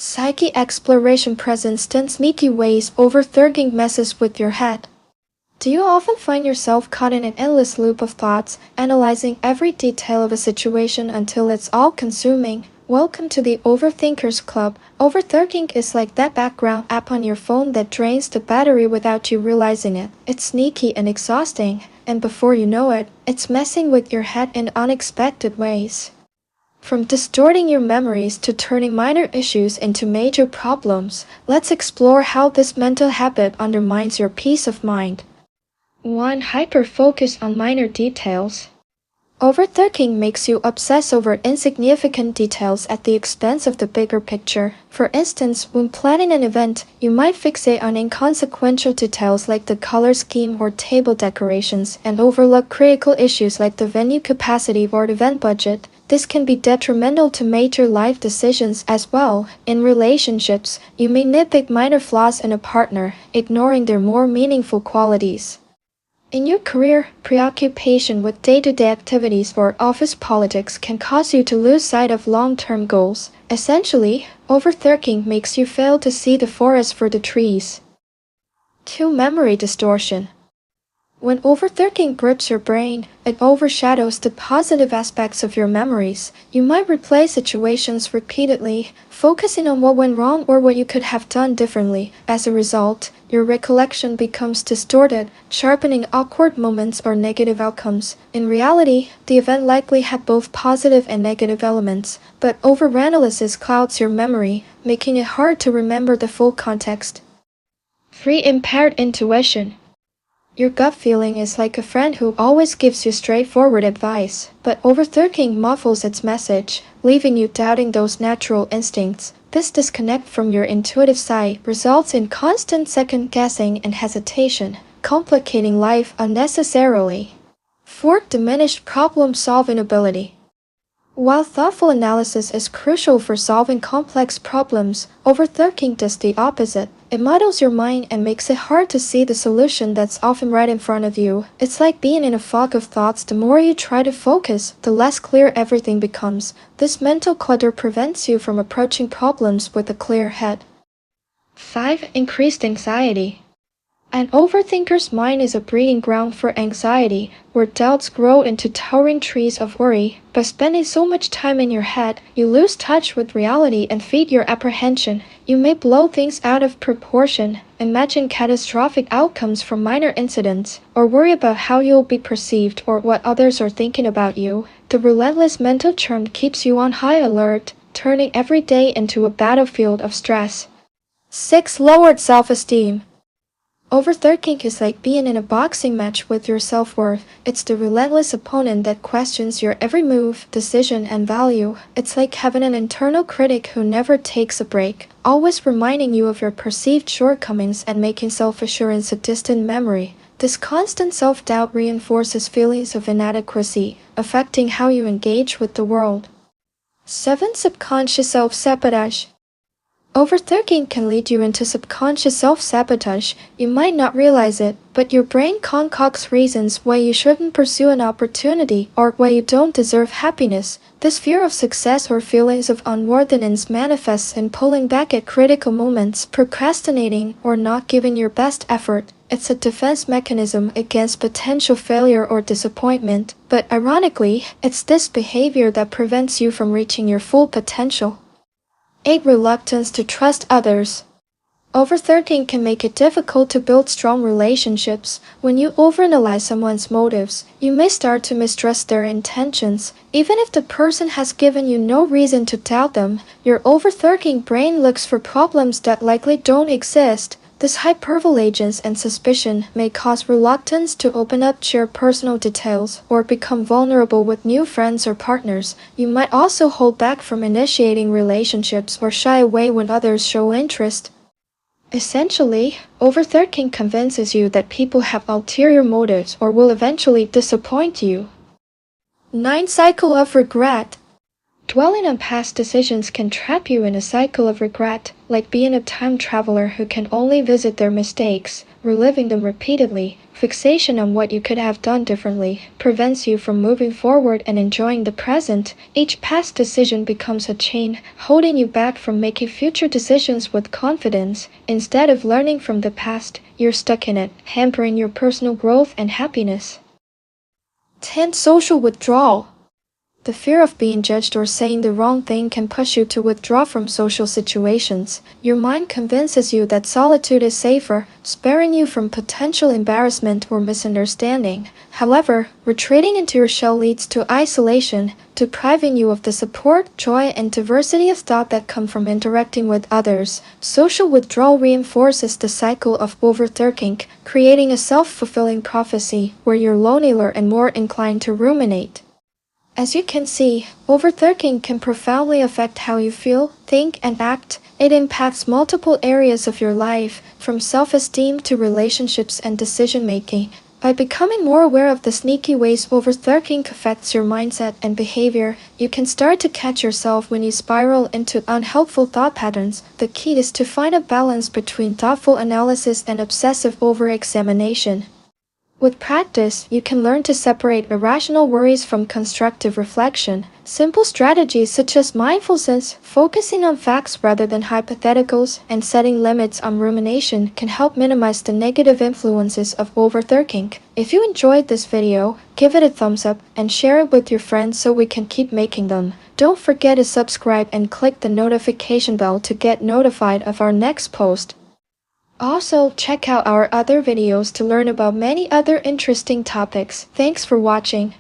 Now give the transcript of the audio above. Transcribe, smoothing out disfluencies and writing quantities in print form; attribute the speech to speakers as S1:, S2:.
S1: Psyche exploration presents 10 sneaky ways overthinking messes with your head. Do you often find yourself caught in an endless loop of thoughts, analyzing every detail of a situation until it's all-consuming? Welcome to the Overthinkers Club. Overthinking is like that background app on your phone that drains the battery without you realizing it. It's sneaky and exhausting, and before you know it, it's messing with your head in unexpected ways. From distorting your memories to turning minor issues into major problems, let's explore how this mental habit undermines your peace of mind. 1. Hyper-focus on minor details. Overthinking makes you obsess over insignificant details at the expense of the bigger picture. For instance, when planning an event, you might fixate on inconsequential details like the color scheme or table decorations and overlook critical issues like the venue capacity or event budget. This can be detrimental to major life decisions as well. In relationships, you may nitpick minor flaws in a partner, ignoring their more meaningful qualities. In your career, preoccupation with day-to-day activities or office politics can cause you to lose sight of long-term goals. Essentially, overthinking makes you fail to see the forest for the trees. 2. Memory distortion. When overthinking grips your brain, it overshadows the positive aspects of your memories. You might replay situations repeatedly, focusing on what went wrong or what you could have done differently. As a result, your recollection becomes distorted, sharpening awkward moments or negative outcomes. In reality, the event likely had both positive and negative elements, but overanalysis clouds your memory, making it hard to remember the full context. 3. Impaired intuition. Your gut feeling is like a friend who always gives you straightforward advice, but overthinking muffles its message, leaving you doubting those natural instincts. This disconnect from your intuitive side results in constant second-guessing and hesitation, complicating life unnecessarily. 4. Diminished problem-solving ability. While thoughtful analysis is crucial for solving complex problems, overthinking does the opposite. It muddles your mind and makes it hard to see the solution that's often right in front of you. It's like being in a fog of thoughts. The more you try to focus, the less clear everything becomes. This mental clutter prevents you from approaching problems with a clear head. 5. Increased anxiety. An overthinker's mind is a breeding ground for anxiety, where doubts grow into towering trees of worry. By spending so much time in your head, you lose touch with reality and feed your apprehension. You may blow things out of proportion, imagine catastrophic outcomes from minor incidents, or worry about how you'll be perceived or what others are thinking about you. The relentless mental churn keeps you on high alert, turning every day into a battlefield of stress. 6. Lowered self-esteem. Overthinking is like being in a boxing match with your self-worth. It's the relentless opponent that questions your every move, decision, and value. It's like having an internal critic who never takes a break, always reminding you of your perceived shortcomings and making self-assurance a distant memory. This constant self-doubt reinforces feelings of inadequacy, affecting how you engage with the world. 7. Subconscious self-sabotage. Overthinking can lead you into subconscious self-sabotage. You might not realize it, but your brain concocts reasons why you shouldn't pursue an opportunity or why you don't deserve happiness. This fear of success or feelings of unworthiness manifests in pulling back at critical moments, procrastinating, or not giving your best effort. It's a defense mechanism against potential failure or disappointment, but ironically, it's this behavior that prevents you from reaching your full potential. 8. Reluctance to trust others. Overthinking can make it difficult to build strong relationships. When you overanalyze someone's motives, you may start to mistrust their intentions. Even if the person has given you no reason to doubt them, your overthinking brain looks for problems that likely don't exist. This hypervigilance and suspicion may cause reluctance to open up, share personal details, or become vulnerable with new friends or partners. You might also hold back from initiating relationships or shy away when others show interest. Essentially, overthinking convinces you that people have ulterior motives or will eventually disappoint you. 9. Cycle of regret. Dwelling on past decisions can trap you in a cycle of regret, like being a time traveler who can only visit their mistakes. reliving them repeatedly. Fixation on what you could have done differently prevents you from moving forward and enjoying the present. Each past decision becomes a chain, holding you back from making future decisions with confidence. Instead of learning from the past, you're stuck in it, hampering your personal growth and happiness. 10. Social withdrawal. The fear of being judged or saying the wrong thing can push you to withdraw from social situations. Your mind convinces you that solitude is safer, sparing you from potential embarrassment or misunderstanding. However, retreating into your shell leads to isolation, depriving you of the support, joy, and diversity of thought that come from interacting with others. Social withdrawal reinforces the cycle of overthinking, creating a self-fulfilling prophecy where you're lonelier and more inclined to ruminate. As you can see, overthinking can profoundly affect how you feel, think, and act. It impacts multiple areas of your life, from self-esteem to relationships and decision-making. By becoming more aware of the sneaky ways overthinking affects your mindset and behavior, you can start to catch yourself when you spiral into unhelpful thought patterns. The key is to find a balance between thoughtful analysis and obsessive over-examination. With practice, you can learn to separate irrational worries from constructive reflection. Simple strategies such as mindfulness, focusing on facts rather than hypotheticals, and setting limits on rumination can help minimize the negative influences of overthinking. If you enjoyed this video, give it a thumbs up and share it with your friends so we can keep making them. Don't forget to subscribe and click the notification bell to get notified of our next post. Also, check out our other videos to learn about many other interesting topics. Thanks for watching.